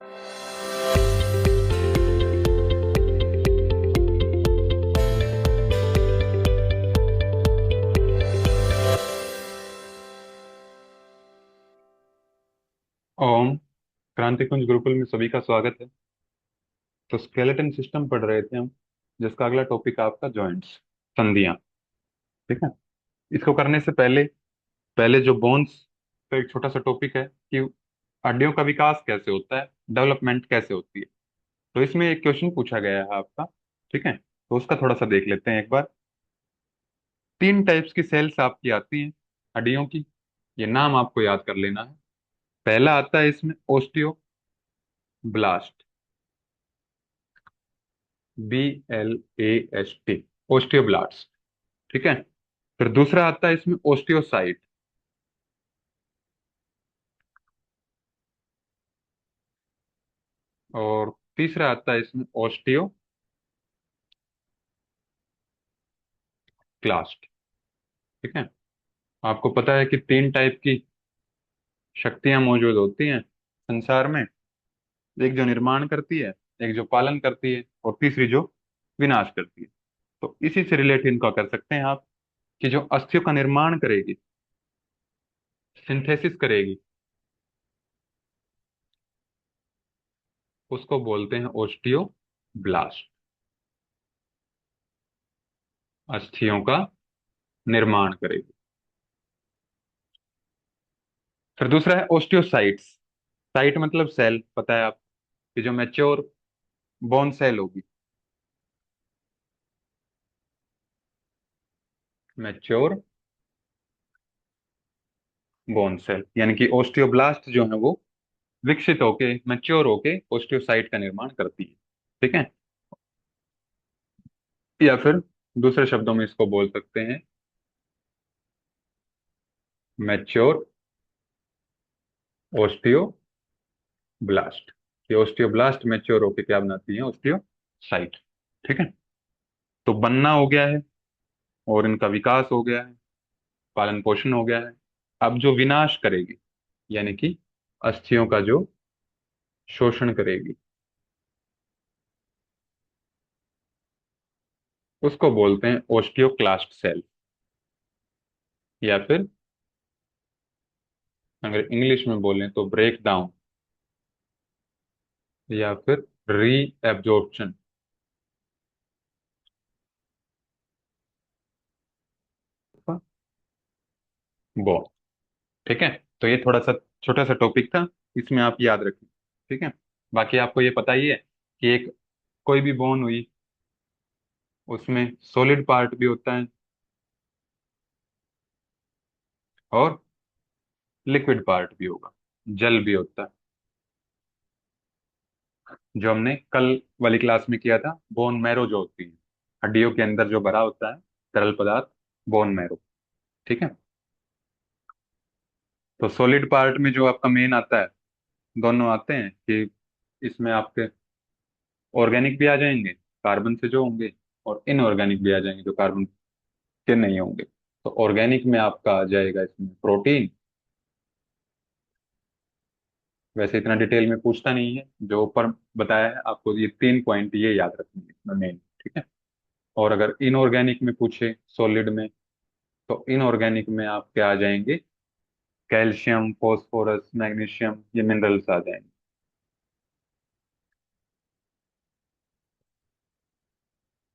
ओम। क्रांति कुंज गुरुकुल में सभी का स्वागत है। तो स्केलेटन सिस्टम पढ़ रहे थे हम, जिसका अगला टॉपिक है आपका जॉइंट्स, संधियां। ठीक है। इसको करने से पहले पहले जो बोन्स का एक छोटा सा टॉपिक है कि हड्डियों का विकास कैसे होता है, डेवलपमेंट कैसे होती है। तो इसमें एक क्वेश्चन पूछा गया है आपका। ठीक है, तो उसका थोड़ा सा देख लेते हैं एक बार। तीन टाइप्स की सेल्स आपकी आती हैं हड्डियों की। ये नाम आपको याद कर लेना है। पहला आता है इसमें ओस्टियोब्लास्ट, BLAST, ओस्टियोब्लास्ट। ठीक है। फिर दूसरा आता है इसमें ओस्टियोसाइट, और तीसरा आता है इसमें ओस्टियोक्लास्ट। ठीक है। आपको पता है कि तीन टाइप की शक्तियां मौजूद होती हैं संसार में। एक जो निर्माण करती है, एक जो पालन करती है, और तीसरी जो विनाश करती है। तो इसी से रिलेट इनका कर सकते हैं आप, कि जो अस्थियों का निर्माण करेगी, सिंथेसिस करेगी, उसको बोलते हैं ओस्टियोब्लास्ट। अस्थियों का निर्माण करेगी। फिर दूसरा है ओस्टियोसाइट्स। साइट मतलब सेल, पता है आप, कि जो मैच्योर बोन सेल होगी, मैच्योर बोन सेल, यानी कि ओस्टियोब्लास्ट जो है वो विकसित होके, मैच्योर होके ओस्टियोसाइट का निर्माण करती है। ठीक है। या फिर दूसरे शब्दों में इसको बोल सकते हैं मैच्योर ओस्टियोब्लास्ट। ये ओस्टियोब्लास्ट मैच्योर होके क्या बनाती है? ओस्टियोसाइट। ठीक है। तो बनना हो गया है, और इनका विकास हो गया है, पालन पोषण हो गया है। अब जो विनाश करेगी, यानी कि अस्थियों का जो शोषण करेगी, उसको बोलते हैं ओस्टियोक्लास्ट सेल। या फिर अगर इंग्लिश में बोलें तो ब्रेक डाउन, या फिर री एब्जॉर्प्शन बॉन्ड। ठीक है। तो ये थोड़ा सा छोटा सा टॉपिक था, इसमें आप याद रखें। ठीक है। बाकी आपको ये पता ही है कि एक कोई भी बोन हुई, उसमें सॉलिड पार्ट भी होता है और लिक्विड पार्ट भी होगा, जल भी होता है। जो हमने कल वाली क्लास में किया था, बोन मैरो जो होती है, हड्डियों के अंदर जो भरा होता है तरल पदार्थ, बोन मैरो। ठीक है। तो सॉलिड पार्ट में जो आपका मेन आता है, दोनों आते हैं कि इसमें आपके ऑर्गेनिक भी आ जाएंगे, कार्बन से जो होंगे, और इनऑर्गेनिक भी आ जाएंगे, जो कार्बन के नहीं होंगे। तो ऑर्गेनिक में आपका आ जाएगा इसमें प्रोटीन। वैसे इतना डिटेल में पूछता नहीं है, जो ऊपर बताया है आपको, ये तीन पॉइंट ये याद रखने हैं इसमें मेन। ठीक है। और अगर इनऑर्गेनिक में पूछे, सॉलिड में, तो इनऑर्गेनिक में आपके आ जाएंगे कैल्शियम, फॉस्फोरस, मैग्नीशियम, ये मिनरल्स आ जाएंगे।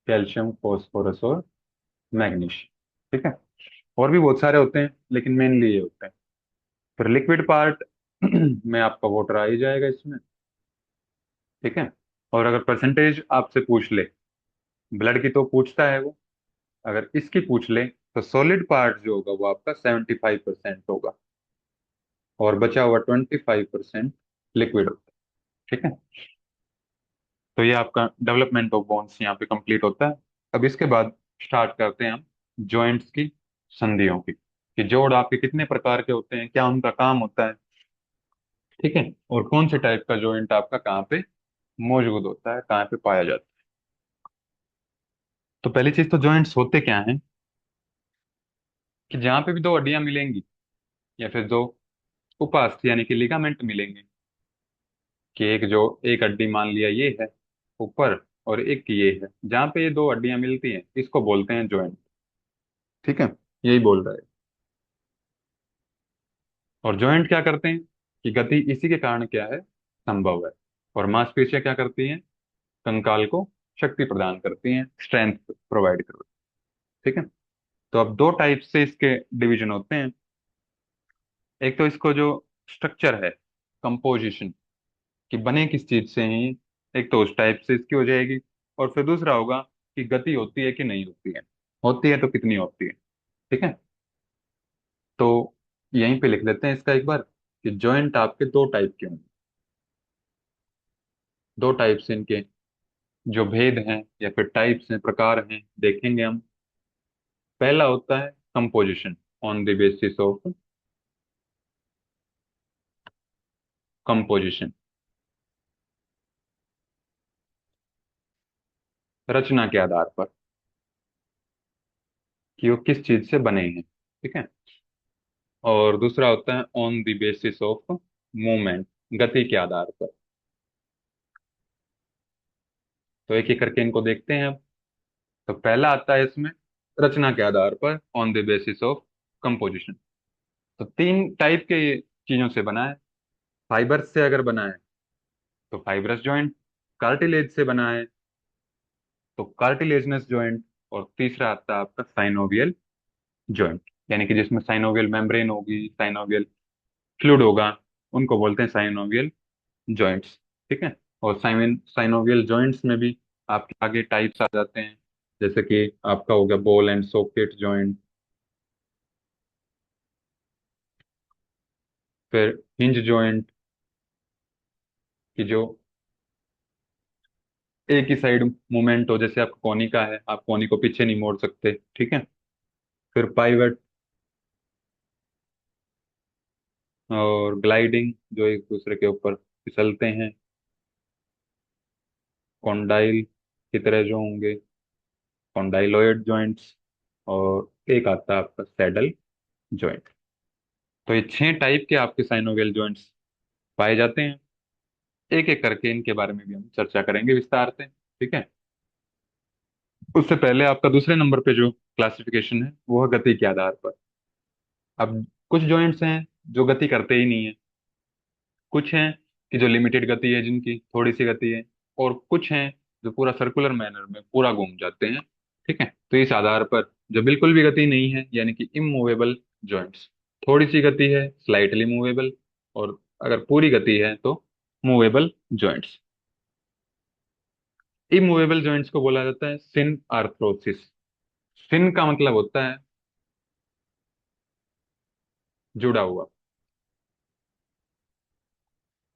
कैल्शियम, फॉस्फोरस और मैग्नीशियम। ठीक है। और भी बहुत सारे होते हैं, लेकिन मेनली ये होते हैं। फिर लिक्विड पार्ट में आपका वाटर आ ही जाएगा इसमें। ठीक है। और अगर परसेंटेज आपसे पूछ ले, ब्लड की तो पूछता है वो, अगर इसकी पूछ ले, तो सॉलिड पार्ट जो होगा वो आपका 75% होगा, और बचा हुआ 25% लिक्विड होता है। ठीक है। तो ये आपका डेवलपमेंट ऑफ बोन्स यहाँ पे कंप्लीट होता है। अब इसके बाद स्टार्ट करते हैं हम जॉइंट्स की, संधियों की, कि जोड़ आपके कितने प्रकार के होते हैं, क्या उनका काम होता है। ठीक है। और कौन से टाइप का जॉइंट आपका कहाँ पे मौजूद होता है, कहाँ पे पाया जाता है। तो पहली चीज तो जॉइंट्स होते क्या हैं, कि जहाँ पे भी दो हड्डियां मिलेंगी, या फिर दो उपास्थि यानी कि लिगामेंट मिलेंगे, कि एक जो एक हड्डी मान लिया ये है ऊपर, और एक ये है, जहाँ पे ये दो हड्डियां मिलती हैं इसको बोलते हैं जॉइंट। ठीक है, यही बोल रहा है। और जॉइंट क्या करते हैं कि गति इसी के कारण क्या है, संभव है। और मांसपेशियां क्या करती हैं, कंकाल को शक्ति प्रदान करती हैं, स्ट्रेंथ प्रोवाइड करती हैं। ठीक है। तो अब दो टाइप से इसके डिवीजन होते हैं। एक तो इसको जो स्ट्रक्चर है, कंपोजिशन, कि बने किस चीज से हैं, एक तो उस टाइप से इसकी हो जाएगी। और फिर दूसरा होगा कि गति होती है कि नहीं होती है, होती है तो कितनी होती है। ठीक है। तो यहीं पे लिख लेते हैं इसका एक बार, कि जॉइंट आपके दो टाइप के होंगे। दो टाइप से इनके जो भेद हैं या फिर टाइप्स हैं, प्रकार हैं, देखेंगे हम। पहला होता है composition, on the basis of composition, रचना के आधार पर, कि वो किस चीज से बने हैं। ठीक है। और दूसरा होता है on the basis of movement, गति के आधार पर। तो एक एक करके इनको देखते हैं अब। तो पहला आता है इसमें रचना के आधार पर, on the basis of composition. तो तीन टाइप के ये चीजों से बना है। फाइबर से अगर बना है तो फाइब्रस जॉइंट, कार्टिलेज से बना है तो कार्टिलेजनस जॉइंट, और तीसरा आता है आपका साइनोवियल जॉइंट, यानी कि जिसमें साइनोवियल मेम्ब्रेन होगी, साइनोवियल फ्लूइड होगा, उनको बोलते हैं साइनोवियल जॉइंट्स। ठीक है। और साइनोवियल जॉइंट्स में भी आपके आगे टाइप्स आ जाते हैं, जैसे कि आपका हो गया बॉल एंड सॉकेट जॉइंट, फिर हिंज जॉइंट, कि जो एक ही साइड मूवमेंट हो, जैसे आपका कोनी का है, आप कोनी को पीछे नहीं मोड़ सकते। ठीक है। फिर पाइवट और ग्लाइडिंग, जो एक दूसरे के ऊपर फिसलते हैं, कॉन्डाइल की तरह जो होंगे, कॉन्डाइलॉइड जॉइंट्स। और एक आता है आपका सैडल जॉइंट। तो ये छह टाइप के आपके साइनोवियल जॉइंट्स पाए जाते हैं। एक एक करके इनके बारे में भी हम चर्चा करेंगे विस्तार से। ठीक है। उससे पहले आपका दूसरे नंबर पे जो क्लासिफिकेशन है वो है गति के आधार पर। अब कुछ जॉइंट्स हैं जो गति करते ही नहीं है, कुछ हैं कि जो लिमिटेड गति है, जिनकी थोड़ी सी गति है, और कुछ हैं जो पूरा सर्कुलर मैनर में पूरा घूम जाते हैं। ठीक है। तो इस आधार पर जो बिल्कुल भी गति नहीं है, यानी कि इमूवेबल जॉइंट्स, थोड़ी सी गति है स्लाइटली मूवेबल, और अगर पूरी गति है तो मूवेबल जॉइंट्स। इमूवेबल जॉइंट्स को बोला जाता है सिन आर्थरोसिस। सिन का मतलब होता है जुड़ा हुआ,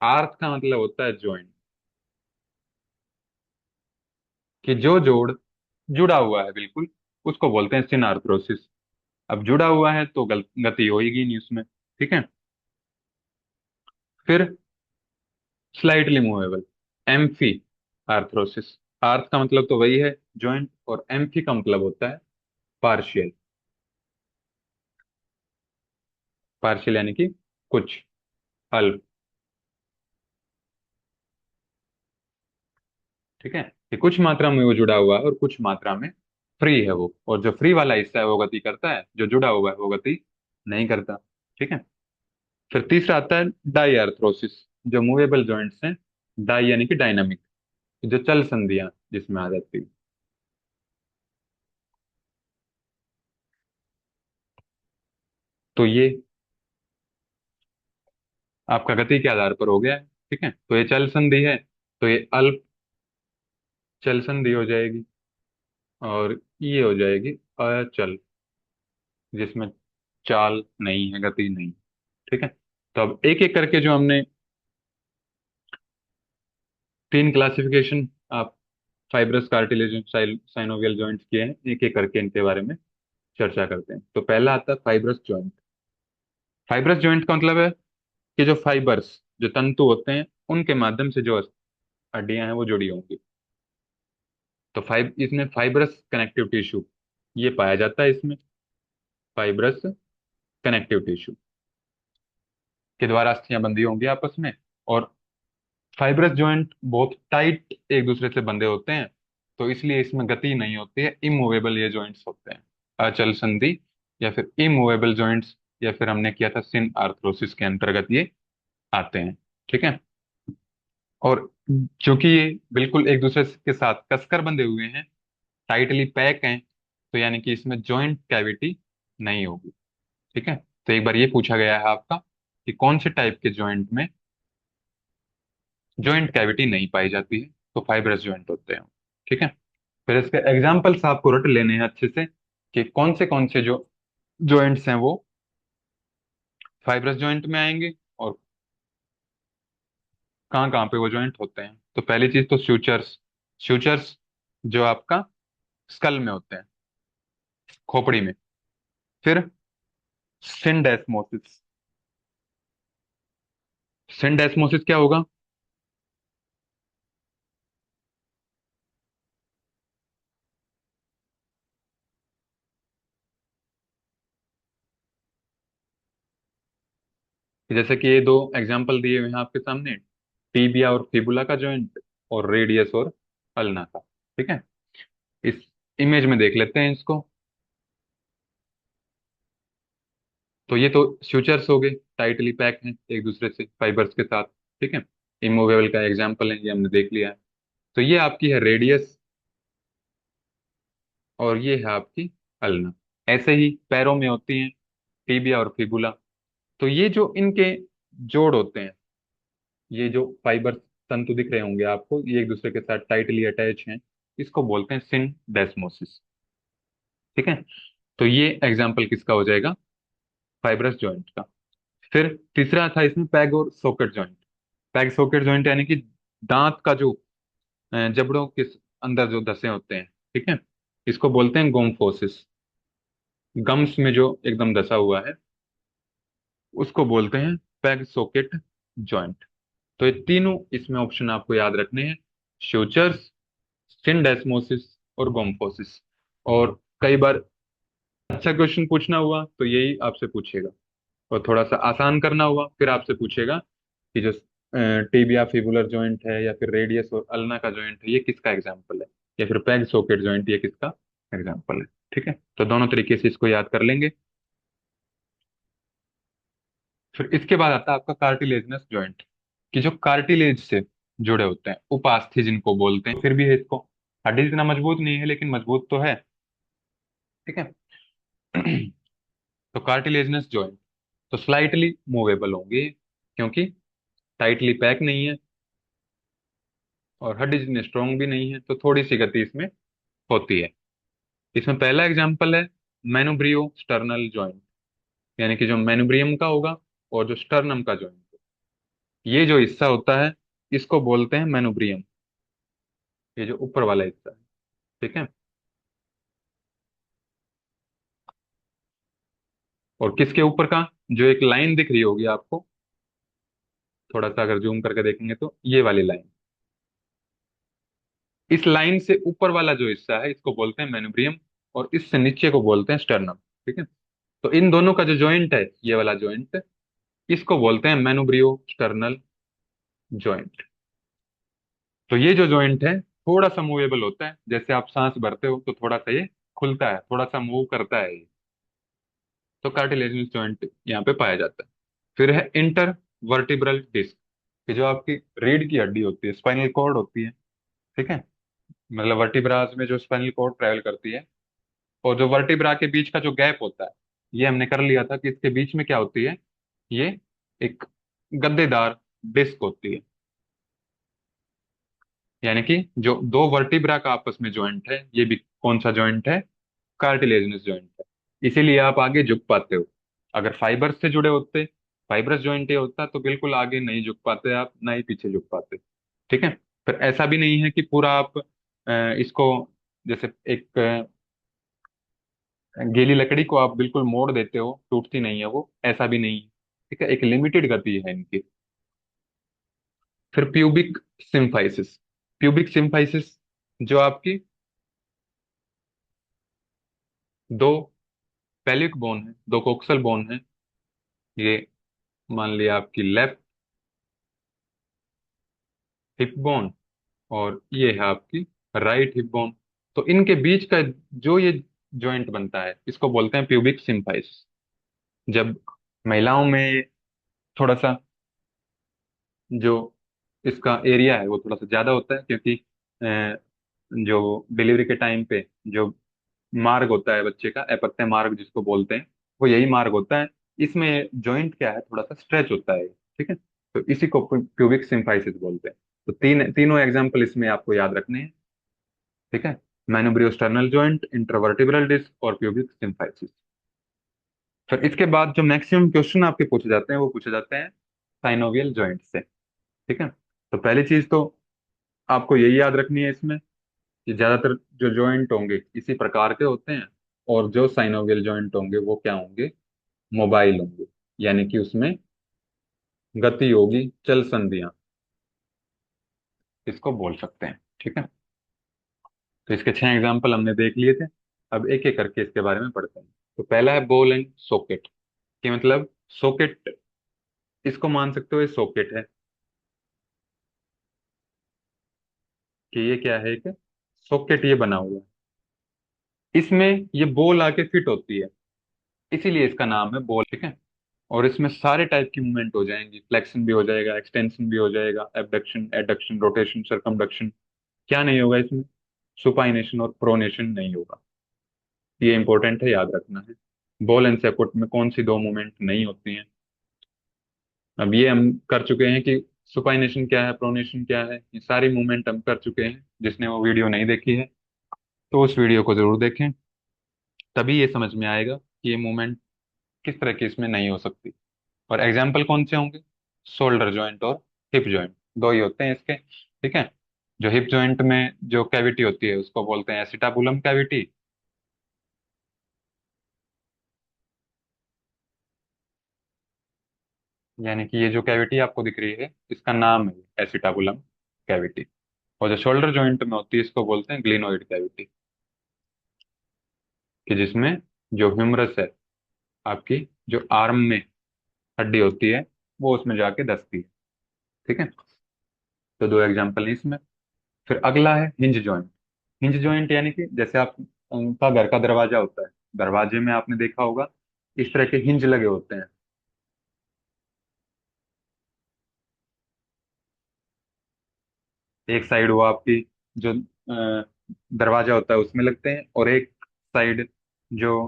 आर्थ का मतलब होता है जॉइंट, कि जो जोड़ जुड़ा हुआ है बिल्कुल, उसको बोलते हैं सिन आर्थरोसिस। अब जुड़ा हुआ है तो गति होगी नहीं उसमें। ठीक है। फिर स्लाइटली मूवेबल, एम्फी आर्थरोसिस। आर्थ का मतलब तो वही है जॉइंट, और एम्फी का मतलब होता है पार्शियल। पार्शियल यानी कि कुछ, अल्प। ठीक है, कि कुछ मात्रा में वो जुड़ा हुआ है और कुछ मात्रा में फ्री है वो, और जो फ्री वाला हिस्सा है वो गति करता है, जो जुड़ा हुआ है वो गति नहीं करता। ठीक है। फिर तीसरा आता है डाई आर्थरोसिस, जो मूवेबल जॉइंट्स हैं। डाई यानी कि डायनामिक, जो चल संधियां जिसमें आ जाती है। तो ये आपका गति के आधार पर हो गया है। ठीक है। तो ये चल संधि है, तो ये अल्प चल संधि हो जाएगी, और ये हो जाएगी अचल, जिसमें चाल नहीं है, गति नहीं। ठीक है। तो अब एक एक करके जो हमने तीन क्लासिफिकेशन आप फाइब्रस कार्टिलेज साइनोवियल जॉइंट्स किए हैं, एक एक करके इनके बारे में चर्चा करते हैं। तो पहला आता है फाइब्रस जॉइंट। फाइब्रस जॉइंट का मतलब है कि जो फाइबर्स, जो तंतु होते हैं, उनके माध्यम से जो हड्डियां हैं वो जुड़ी होंगी। तो इसमें फाइब्रस कनेक्टिव टिश्यू ये पाया जाता है इसमें, फाइब्रस कनेक्टिव टिश्यू के द्वारा अस्थियां बंधी होंगी आपस में। और फाइब्रस जॉइंट बहुत टाइट एक दूसरे से बंधे होते हैं, तो इसलिए इसमें गति नहीं होती है, इमूवेबल ये जॉइंट्स होते हैं, अचल संधि या फिर इमूवेबल जॉइंट्स, या फिर हमने किया था सिन आर्थरोसिस के अंतर्गत ये आते हैं। ठीक है। और चूंकि ये बिल्कुल एक दूसरे के साथ कसकर बंधे हुए हैं, टाइटली पैक हैं, तो यानी कि इसमें जॉइंट कैविटी नहीं होगी। ठीक है। तो एक बार ये पूछा गया है आपका कि कौन से टाइप के जॉइंट में जॉइंट कैविटी नहीं पाई जाती है, तो फाइब्रस जॉइंट होते हैं। ठीक है। फिर इसके एग्जाम्पल्स आपको रट लेने हैं अच्छे से कि कौन से जो जॉइंट्स हैं वो फाइब्रस जॉइंट में आएंगे, और कहाँ पे वो जॉइंट होते हैं। तो पहली चीज तो स्यूचर्स, स्यूचर्स जो आपका स्कल में होते हैं, खोपड़ी में। फिर सिंडेस्मोसिस, सिंडेस्मोसिस क्या होगा? जैसे कि ये दो एग्जाम्पल दिए हुए हैं आपके सामने, टीबिया और फिबुला का जॉइंट, और रेडियस और अल्ना का। ठीक है। इस इमेज में देख लेते हैं इसको। तो ये तो स्यूचर्स हो गए, टाइटली पैक हैं एक दूसरे से फाइबर्स के साथ। ठीक है। इमूवेबल का एग्जाम्पल है, ये हमने देख लिया है। तो ये आपकी है रेडियस, और ये है आपकी अल्ना। ऐसे ही पैरों में होती हैं टीबिया और फिबुला। तो ये जो इनके जोड़ होते हैं, ये जो फाइबर तंतु दिख रहे होंगे आपको, ये एक दूसरे के साथ टाइटली अटैच हैं, इसको बोलते हैं सिनडेस्मोसिस। ठीक है। तो ये एग्जाम्पल किसका हो जाएगा? फाइब्रस जॉइंट का। फिर तीसरा था इसमें पैग और socket joint. Peg socket joint यानी कि दांत का जो जबड़ों के अंदर जो धंसे होते हैं, ठीक है, इसको बोलते हैं गोम्फोसिस। गम्स में जो एकदम धसा हुआ है उसको बोलते हैं पैग सॉकेट जॉइंट। तो ये तीनों इसमें ऑप्शन आपको याद रखने हैं, सूचर्स, सिंडेस्मोसिस और गोम्फोसिस। और कई बार अच्छा क्वेश्चन पूछना हुआ तो यही आपसे पूछेगा, और थोड़ा सा आसान करना हुआ फिर आपसे पूछेगा कि जो टीबिया फिबुलर जॉइंट है, या फिर रेडियस और अल्ना का जॉइंट है, ये किसका एग्जाम्पल है, या फिर पैग सॉकेट जॉइंट ये किसका एग्जाम्पल है। ठीक है। तो दोनों तरीके से इसको याद कर लेंगे। फिर इसके बाद आता है आपका कार्टिलेजिनस जॉइंट, कि जो कार्टिलेज से जुड़े होते हैं, उपास्थि जिनको बोलते हैं, फिर भी है इसको, हड्डी इतना मजबूत नहीं है लेकिन मजबूत तो है। ठीक है। तो कार्टिलेजिनस जॉइंट तो स्लाइटली मूवेबल होंगे, क्योंकि टाइटली पैक नहीं है, और हड्डी जितनी स्ट्रोंग भी नहीं है, तो थोड़ी सी गति इसमें होती है। इसमें पहला एग्जांपल है मेनुब्रियो स्टर्नल जॉइंट, यानी कि जो मेनुब्रियम का होगा और जो स्टर्नम का जॉइंट, ये जो हिस्सा होता है इसको बोलते हैं मेनुब्रियम, ये जो ऊपर वाला हिस्सा है। ठीक है। और किसके ऊपर का? जो एक लाइन दिख रही होगी आपको, थोड़ा सा अगर जूम करके देखेंगे तो ये वाली लाइन, इस लाइन से ऊपर वाला जो हिस्सा है इसको बोलते हैं मेनुब्रियम, और इससे नीचे को बोलते हैं स्टर्नम। ठीक है। तो इन दोनों का जो जॉइंट है, ये वाला जॉइंट, इसको बोलते हैं मेनुब्रियो स्टर्नल जॉइंट। तो ये जो जॉइंट है थोड़ा सा मूवेबल होता है, जैसे आप सांस भरते हो तो थोड़ा सा ये खुलता है, थोड़ा सा मूव करता है ये। तो कार्टिलेजिनस जॉइंट यहाँ पे पाया जाता है। फिर है इंटर वर्टिब्रल डिस्क, कि जो आपकी रीढ़ की हड्डी होती है, स्पाइनल कॉर्ड होती है। ठीक है। मतलब वर्टिब्रास में जो स्पाइनल कॉर्ड ट्रैवल करती है, और जो वर्टिब्रा के बीच का जो गैप होता है, ये हमने कर लिया था कि इसके बीच में क्या होती है, ये एक गद्देदार डिस्क होती है। यानी कि जो दो वर्टिब्रा का आपस में जॉइंट है, ये भी कौन सा जॉइंट है? कार्टिलेजिनस जॉइंट है। इसीलिए आप आगे झुक पाते हो। अगर फाइबर से जुड़े होते, फाइब्रस जॉइंट ये होता, तो बिल्कुल आगे नहीं झुक पाते आप, ना ही पीछे झुक पाते। ठीक है। फिर ऐसा भी नहीं है कि पूरा आप इसको, जैसे एक गीली लकड़ी को आप बिल्कुल मोड़ देते हो, टूटती नहीं है वो, ऐसा भी नहीं है। ठीक है। एक लिमिटेड गति है इनकी। फिर प्यूबिक सिम्फाइसिस, प्यूबिक सिम्फाइसिस जो आपकी दो पेल्विक बोन है, दो कोक्सल बोन है, ये, मान लिया आपकी लेफ्ट, हिप बोन, और ये है आपकी राइट हिप बोन। तो इनके बीच का जो ये जॉइंट बनता है इसको बोलते हैं प्यूबिक सिम्फाइसिस। जब महिलाओं में थोड़ा सा जो इसका एरिया है वो थोड़ा सा ज्यादा होता है, क्योंकि जो डिलीवरी के टाइम पे जो मार्ग होता है बच्चे का, अपत्य मार्ग जिसको बोलते हैं, वो यही मार्ग होता है। इसमें जॉइंट क्या है, थोड़ा सा स्ट्रेच होता है, ठीक है। तो इसी को प्यूबिक सिम्फाइसिस बोलते हैं। तो तीनों एग्जांपल इसमें आपको याद रखने हैं, ठीक है। मैनुब्रियोस्टर्नल जॉइंट, इंटरवर्टिब्रल डिस्क और प्यूबिक सिम्फाइसिस। फिर इसके बाद जो मैक्सिमम क्वेश्चन आपके पूछे जाते हैं वो पूछे जाते हैं साइनोवियल जॉइंट से, ठीक है। तो पहली चीज तो आपको यही याद रखनी है इसमें कि ज्यादातर जो जॉइंट होंगे इसी प्रकार के होते हैं, और जो साइनोवियल जॉइंट होंगे वो क्या होंगे, मोबाइल होंगे, यानी कि उसमें गति होगी, चल संधियां इसको बोल सकते हैं, ठीक है। तो इसके 6 एग्जाम्पल हमने देख लिए थे। अब एक एक करके इसके बारे में पढ़ते हैं। तो पहला है बॉल एंड सॉकेट, कि मतलब सॉकेट, इसको मान सकते हो ये सॉकेट है, कि ये क्या है, एक सॉकेट ये बना हुआ है, इसमें ये बॉल आके फिट होती है, इसीलिए इसका नाम है बॉल, ठीक है। और इसमें सारे टाइप की मूवमेंट हो जाएंगी, फ्लेक्शन भी हो जाएगा, एक्सटेंशन भी हो जाएगा, एबडक्शन, एडक्शन, रोटेशन, सरकमडक्शन। क्या नहीं होगा इसमें, सुपाइनेशन और प्रोनेशन नहीं होगा। ये इंपॉर्टेंट है, याद रखना है। बॉल एंड सैपोर्ट में कौन सी दो मूवमेंट नहीं होती हैं। अब ये हम कर चुके हैं कि सुपाइनेशन क्या है, प्रोनेशन क्या है, ये सारी मूवमेंट हम कर चुके हैं। जिसने वो वीडियो नहीं देखी है तो उस वीडियो को जरूर देखें, तभी ये समझ में आएगा कि ये मूवमेंट किस तरह की इसमें नहीं हो सकती। और एग्जाम्पल कौन से होंगे, शोल्डर जॉइंट और हिप जॉइंट, दो ही होते हैं इसके, ठीक है। जो हिप जॉइंट में जो कैविटी होती है उसको बोलते हैं एसिटाबुलम कैविटी, यानी कि ये जो कैविटी आपको दिख रही है इसका नाम है एसिटाबुलम कैविटी। और जो शोल्डर जॉइंट में होती है इसको बोलते हैं ग्लिनोइड कैविटी, कि जिसमें जो ह्यूमरस है आपकी, जो आर्म में हड्डी होती है, वो उसमें जाके धंसती है, ठीक है। तो दो एग्जांपल है इसमें। फिर अगला है हिंज जॉइंट। हिंज जॉइंट यानी कि जैसे आप उनका घर का दरवाजा होता है, दरवाजे में आपने देखा होगा इस तरह के हिंज लगे होते हैं। एक साइड वो आपकी जो दरवाजा होता है उसमें लगते हैं, और एक साइड जो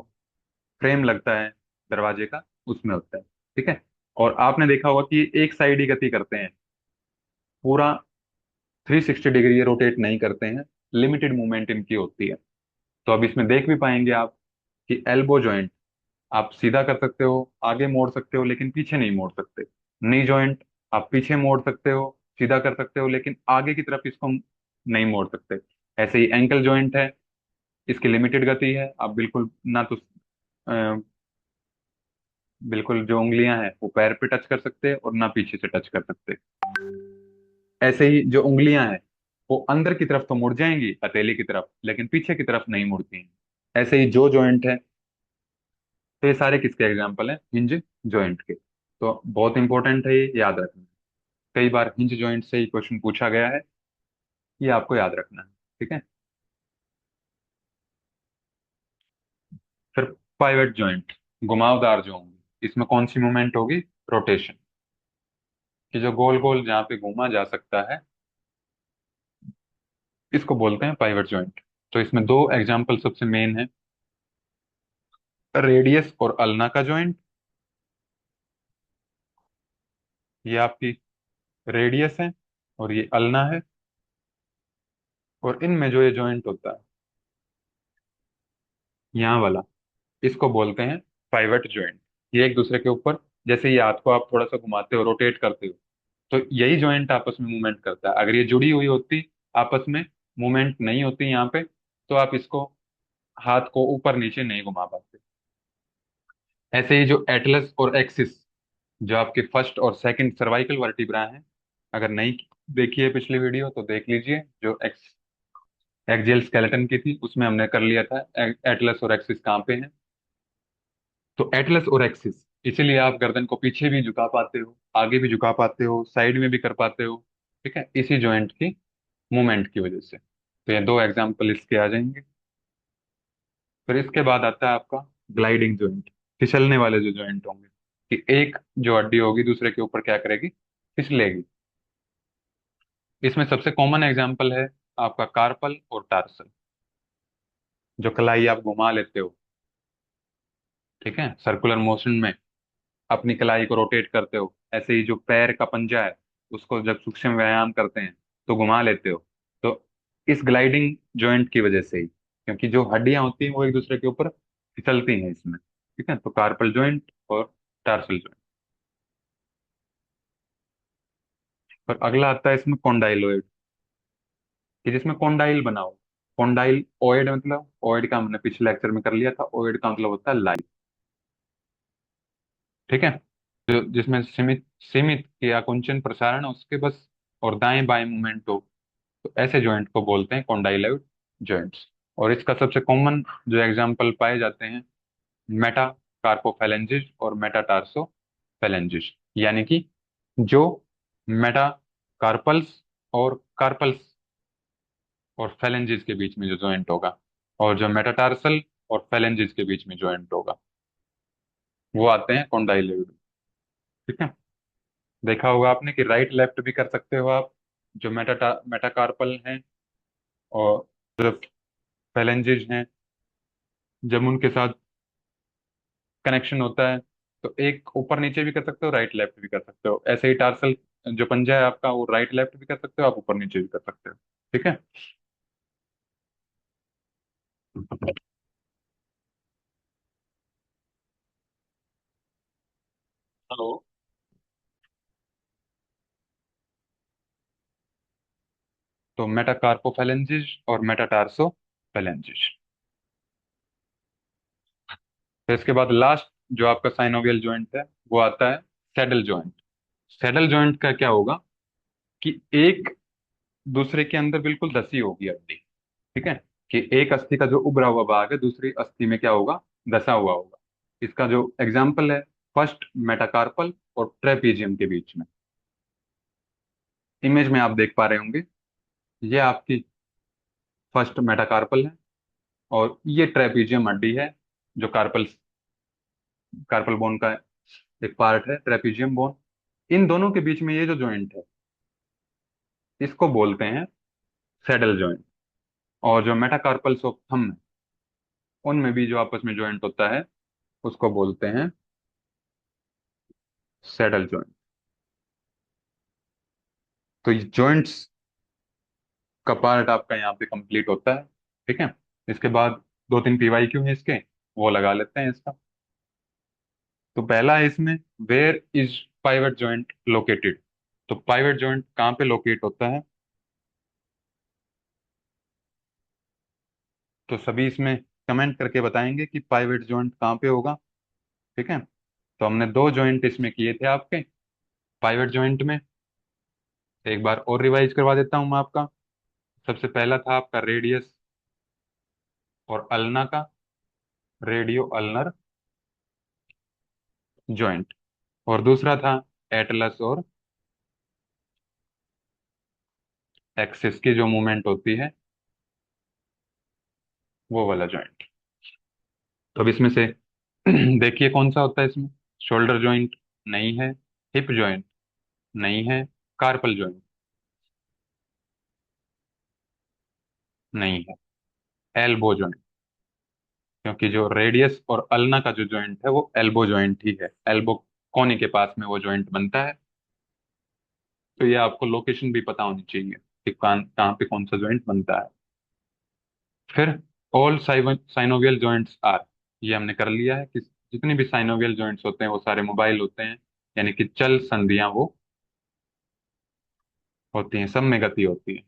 फ्रेम लगता है दरवाजे का उसमें होता है, ठीक है। और आपने देखा होगा कि एक साइड ही गति करते हैं, पूरा 360 डिग्री ये रोटेट नहीं करते हैं, लिमिटेड मूवमेंट इनकी होती है। तो अब इसमें देख भी पाएंगे आप कि एल्बो जॉइंट आप सीधा कर सकते हो, आगे मोड़ सकते हो, लेकिन पीछे नहीं मोड़ सकते। नी जॉइंट आप पीछे मोड़ सकते हो, सीधा कर सकते हो, लेकिन आगे की तरफ इसको नहीं मोड़ सकते। ऐसे ही एंकल जॉइंट है, इसकी लिमिटेड गति है, आप बिल्कुल ना तो बिल्कुल जो उंगलियां हैं वो पैर पे टच कर सकते हैं और ना पीछे से टच कर सकते। ऐसे ही जो उंगलियां हैं वो अंदर की तरफ तो मुड़ जाएंगी हथेली की तरफ, लेकिन पीछे की तरफ नहीं मुड़ती हैं। ऐसे ही जो जॉइंट है, तो ये सारे किसके एग्जाम्पल हैं, हिंज जॉइंट के। तो बहुत इंपॉर्टेंट है, ये याद रखना। कई बार हिंज जॉइंट से ही क्वेश्चन पूछा गया है, ये आपको याद रखना है, ठीक है। फिर पाइवट जॉइंट, घुमावदार जो होंगे, इसमें कौन सी मूवमेंट होगी, रोटेशन, कि जो गोल गोल जहाँ पे घूमा जा सकता है इसको बोलते हैं पाइवट जॉइंट। तो इसमें दो एग्जाम्पल सबसे मेन है, रेडियस और अल्ना का जॉइंट। ये आपकी रेडियस है और ये अल्ना है, और इनमें जो ये जॉइंट होता है यहाँ वाला, इसको बोलते हैं पाइवट जॉइंट। ये एक दूसरे के ऊपर, जैसे ये हाथ को आप थोड़ा सा घुमाते हो, रोटेट करते हो, तो यही जॉइंट आपस में मूवमेंट करता है। अगर ये जुड़ी हुई होती, आपस में मूवमेंट नहीं होती यहाँ पे, तो आप इसको हाथ को ऊपर नीचे नहीं घुमा पाते। ऐसे ही जो एटलस और एक्सिस, जो आपके फर्स्ट और सेकंड सर्वाइकल वर्टिब्रा हैं, अगर नहीं देखी है पिछली वीडियो तो देख लीजिए, जो एक्सियल स्केलेटन की थी उसमें हमने कर लिया था एटलस और एक्सिस कहाँ पे हैं। तो एटलस और एक्सिस, इसीलिए आप गर्दन को पीछे भी झुका पाते हो, आगे भी झुका पाते हो, साइड में भी कर पाते हो, ठीक है, इसी जॉइंट की मूवमेंट की वजह से। तो ये दो एग्जाम्पल इसके आ जाएंगे। फिर इसके बाद आता है आपका ग्लाइडिंग जॉइंट, फिसलने वाले जो जॉइंट होंगे, कि एक जो हड्डी होगी दूसरे के ऊपर क्या करेगी, फिसलेगी। इसमें सबसे कॉमन एग्जाम्पल है आपका कार्पल और टार्सल। जो कलाई आप घुमा लेते हो, ठीक है, सर्कुलर मोशन में अपनी कलाई को रोटेट करते हो, ऐसे ही जो पैर का पंजा है उसको जब सूक्ष्म व्यायाम करते हैं तो घुमा लेते हो। तो इस ग्लाइडिंग जॉइंट की वजह से ही, क्योंकि जो हड्डियां होती हैं वो एक दूसरे के ऊपर फिसलती हैं इसमें। ठीक है, तो कार्पल जॉइंट और टार्सल जॉइंट। और अगला आता है इसमें कॉन्डाइलोइड, कि जिसमें कॉन्डाइल बना हो। कॉन्डाइल ओइड मतलब, ओइड का हमने पिछले लेक्चर में कर लिया था, ओइड का मतलब होता है लाई। ठीक है, जो जिसमें सीमित सीमित या कुंचन प्रसारण उसके बस, और दाएं बाएं मूवमेंट हो, तो ऐसे जॉइंट को बोलते हैं कॉन्डाइलोइड जॉइंट्स। और इसका सबसे कॉमन जो एग्जांपल पाए जाते हैं, मेटा कार्पोफैलेंजिस और मेटाटार्सोफैलेंजिस, यानी कि जो मेटा कार्पल्स और कार्पल्स और फैलेंजिस के बीच में जो जॉइंट होगा, और जो मेटाटार्सल और फैलेंजिस के बीच में जॉइंट होगा, वो आते हैं कॉन्डाइलोइड। ठीक है, देखा होगा आपने कि राइट लेफ्ट भी कर सकते हो आप। जो मेटाकार्पल हैं और जो फैलेंजिस हैं, जब उनके साथ कनेक्शन होता है तो एक ऊपर नीचे भी कर सकते हो, राइट लेफ्ट भी कर सकते हो। ऐसे ही टार्सल जो पंजा है आपका, वो राइट लेफ्ट भी कर सकते हो आप, ऊपर नीचे भी कर सकते हो। ठीक है। हेलो। तो मेटाकार्पोफैलेंजिस और मेटाटार्सोफैलेंजिस। फिर इसके बाद लास्ट जो आपका साइनोवियल जॉइंट है वो आता है सैडल जॉइंट। सैडल जॉइंट का क्या होगा, कि एक दूसरे के अंदर बिल्कुल धसी होगी हड्डी। ठीक है, कि एक अस्थि का जो उभरा हुआ भाग है दूसरी अस्थि में क्या होगा, धसा हुआ होगा। इसका जो एग्जाम्पल है, फर्स्ट मेटाकार्पल और ट्रेपीजियम के बीच में। इमेज में आप देख पा रहे होंगे, ये आपकी फर्स्ट मेटाकार्पल है और ये ट्रेपीजियम हड्डी है, जो कार्पल कार्पल बोन का एक पार्ट है, ट्रेपीजियम बोन। इन दोनों के बीच में ये जो जॉइंट है इसको बोलते हैं सैडल जॉइंट। और जो मेटाकार्पल्स ऑफ थंब है उनमें भी जो आपस में जॉइंट होता है उसको बोलते हैं सैडल जॉइंट। तो ये जॉइंट्स का पार्ट आपका यहाँ पे कंप्लीट होता है। ठीक है, इसके बाद दो तीन पीवाईक्यू है इसके, वो लगा लेते हैं इसका। तो पहला है इसमें, where is pivot joint located. तो पाइवट जॉइंट कहाँ पे लोकेट होता है, तो सभी इसमें कमेंट करके बताएंगे कि पाइवट जॉइंट कहाँ पे होगा। ठीक है, तो हमने दो जॉइंट इसमें किए थे आपके पाइवट जॉइंट में। एक बार और रिवाइज करवा देता हूँ मैं आपका। सबसे पहला था आपका रेडियस और अल्ना का, रेडियो अल्नर जॉइंट। और दूसरा था एटलस और एक्सिस की जो मूवमेंट होती है, वो वाला जॉइंट। तो अब इसमें से देखिए कौन सा होता है इसमें। शोल्डर जॉइंट नहीं है, हिप जॉइंट नहीं है, कार्पल जॉइंट नहीं है, एल्बो जॉइंट, क्योंकि जो रेडियस और अल्ना का जो जॉइंट है वो एल्बो जॉइंट ही है। एल्बो कोनी के पास में वो जॉइंट बनता है। तो ये आपको लोकेशन भी पता होनी चाहिए कि कहाँ कहाँ पे कौन सा जॉइंट बनता है। फिर ऑल साइनोवियल जॉइंट्स आर, ये हमने कर लिया है कि जितनी भी साइनोवियल जॉइंट्स होते हैं वो सारे मोबाइल होते हैं, यानी कि चल संधियां वो होती हैं, सब में गति होती है।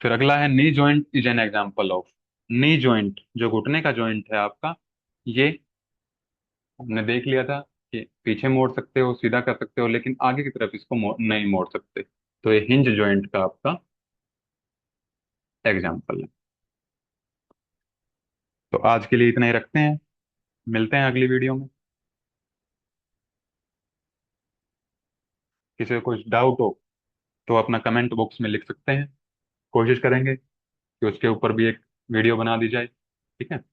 फिर अगला है knee joint is an example of. Knee joint जो घुटने का जॉइंट है आपका, ये हमने देख लिया था कि पीछे मोड़ सकते हो, सीधा कर सकते हो, लेकिन आगे की तरफ इसको नहीं मोड़ सकते। तो ये हिंज जॉइंट का आपका एग्जाम्पल है। तो आज के लिए इतना ही रखते हैं, मिलते हैं अगली वीडियो में। किसी को कुछ डाउट हो तो अपना कमेंट बॉक्स में लिख सकते हैं। कोशिश करेंगे कि उसके ऊपर भी एक वीडियो बना दी जाए। ठीक है।